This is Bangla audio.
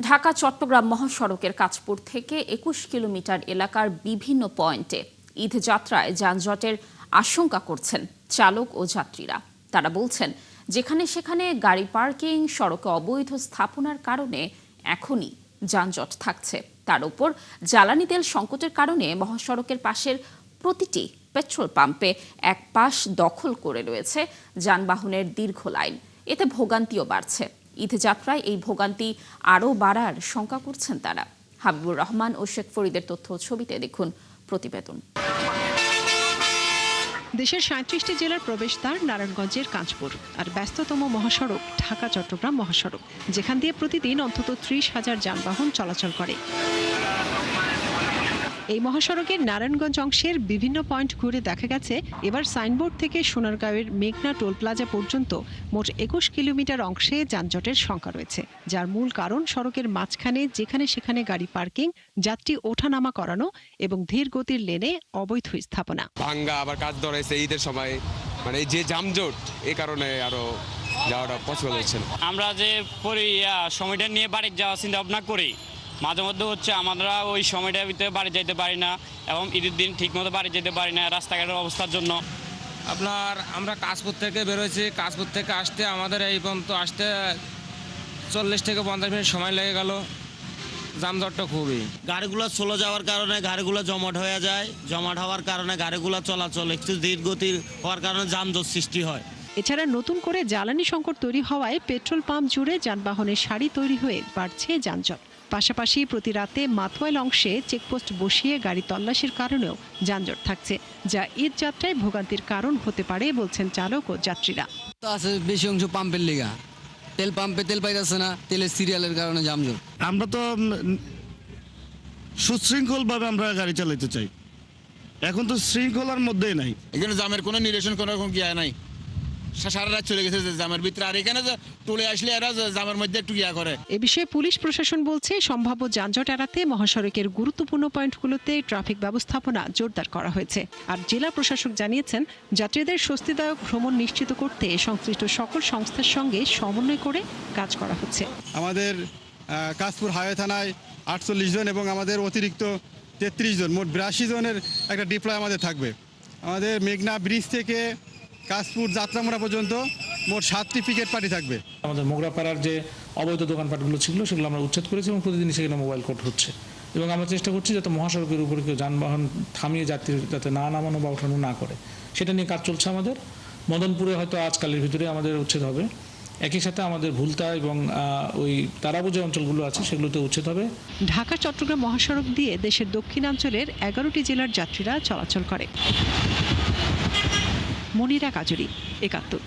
ঢাকা চট্টগ্রাম মহাসড়কের কাঁচপুর থেকে ২১ কিলোমিটার এলাকার বিভিন্ন পয়েন্টে ঈদ যাত্রায় যানজটের আশঙ্কা করছেন চালক ও যাত্রীরা। তারা বলছেন, যেখানে সেখানে গাড়ি পার্কিং, সড়কে অবৈধ স্থাপনার কারণে এখনই যানজট থাকছে। তার উপর জ্বালানি তেল সংকটের কারণে মহাসড়কের পাশের প্রতিটি পেট্রোল পাম্পে এক পাশ দখল করে রয়েছে যানবাহনের দীর্ঘ লাইন। এতে ভোগান্তিও বাড়ছে। ঈদ যাত্রায় এই ভোগান্তি আরও বাড়ার শঙ্কা করছেন তারা। হাবিবুর রহমান ও শেখ ফরিদের তথ্য ছবিতে দেখুন প্রতিবেদন। দেশের ৩৭টি জেলার প্রবেশদ্বার নারায়ণগঞ্জের কাঁচপুর আর ব্যস্ততম মহাসড়ক ঢাকা চট্টগ্রাম মহাসড়ক, যেখান দিয়ে প্রতিদিন অন্তত ৩০,০০০ যানবাহন চলাচল করে। এই মহাসড়কের নারায়ণগঞ্জ অংশের বিভিন্ন পয়েন্ট ঘুরে দেখা গেছে এবার সাইনবোর্ড থেকে সোনারগাঁওয়ের মেঘনা টোল প্লাজা পর্যন্ত মোট ২১ কিলোমিটার অংশে যানজটের সংখ্যা রয়েছে, যার মূল কারণ সড়কের মাঝখানে যেখানে সেখানে গাড়ি পার্কিং, যাত্রী ওঠানামা করানো এবং ধীর গতির লেনে অবৈধ স্থাপনা। ভাঙ্গা আবার কাজ ধরেছে ঈদের সময়, মানে যে যানজট এই কারণে আরো যাওয়াটা পসিবল হচ্ছে না। আমরা যে সময়টা নিয়ে বাড়ি যাওয়ার চিন্তা ভাবনা করি, মাঝে মধ্যে হচ্ছে আমরা ওই সময়টার ভিতরে বাড়ি যেতে পারি না এবং ঈদের দিন ঠিকমতো বাড়ি যেতে পারি না রাস্তাঘাটের অবস্থার জন্য। আমরা কাশপুর থেকে বেরোয়েছি, কাশপুর থেকে আসতে আমাদের এই পর্যন্ত আসতে 40 থেকে 50 মিনিট সময় লেগে গেল। যানজটটা খুবই, গাড়িগুলো চলে যাওয়ার কারণে গাড়িগুলো জমাট হয়ে যায়, জমাট হওয়ার কারণে গাড়িগুলো চলাচল একটু ধীর গতির হওয়ার কারণে যানজট সৃষ্টি হয়। এছাড়া নতুন করে জ্বালানি সংকট তৈরি হওয়ায় পেট্রোল পাম্প জুড়ে যানবাহনের সারি তৈরি হয়ে বাড়ছে যানজট। পাশাপাশি প্রতি রাতে মাথওয়াইল অংশে চেকপোস্ট বসিয়ে গাড়ি তল্লাশির কারণেও যানজট থাকছে, যা ঈদ যাত্রায় ভোগান্তির কারণ হতে পারে বলছেন চালক ও যাত্রীরা। বেশি অংশ পাম্পের লিগা, তেল পাম্পে তেল পাইতেছে না, তেলের সিরিয়ালের কারণে যানজট। আমরা তো সুশৃঙ্খলভাবে আমরা গাড়ি চালাতে চাই, এখন তো শৃঙ্খলার মধ্যেই নাই। এখানে জামের কোনো নিরসন কোনো রকম কি নাই, সারা রাত চলে গেছে জামের ভিতরে। আর এখানে তুলে আসলে এরা জামের মধ্যে একটু ইয়া করে। এ বিষয়ে পুলিশ প্রশাসন বলছে, সম্ভাব্য যানজট এড়াতে মহাসড়কের গুরুত্বপূর্ণ পয়েন্টগুলোতে ট্রাফিক ব্যবস্থাপনা জোরদার করা হয়েছে। আর জেলা প্রশাসক জানিয়েছেন, যাত্রীদের স্বস্তিদায়ক ভ্রমণ নিশ্চিত করতে সংশ্লিষ্ট সকল সংস্থার সঙ্গে সমন্বয় করে কাজ করা হচ্ছে। আমাদের কাশপুর হাইওয়ে থানায় 48 জন এবং আমাদের অতিরিক্ত 33 জন, মোট 82 জনের একটা ডিপ্লয় আমাদের থাকবে। আমাদের মেঘনা ব্রিজ থেকে কাশপুর যাত্রামোড়া পর্যন্ত মোট 7টি পিকেট পার্টি থাকবে। আমাদের মোগরাপাড়ার যে অবৈধ দোকানপাটগুলো ছিল সেগুলো আমরা উচ্ছেদ করেছি এবং প্রতিদিন সেখানে মোবাইল কোর্ট হচ্ছে এবং আমরা চেষ্টা করছি যাতে মহাসড়কের উপরে কেউ যানবাহন থামিয়ে যাত্রী যাতে না নামানো বা ওঠানো না করে, সেটা নিয়ে কাজ চলছে আমাদের। মদনপুরে হয়তো আজকালের ভিতরে আমাদের উচ্ছেদ হবে। একই সাথে আমাদের ভুলতা এবং ওই তারাবো যে অঞ্চলগুলো আছে সেগুলোতে উচ্ছেদ হবে। ঢাকা চট্টগ্রাম মহাসড়ক দিয়ে দেশের দক্ষিণাঞ্চলের 11টি জেলার যাত্রীরা চলাচল করে। মনিরা কাজুরি, ৭১।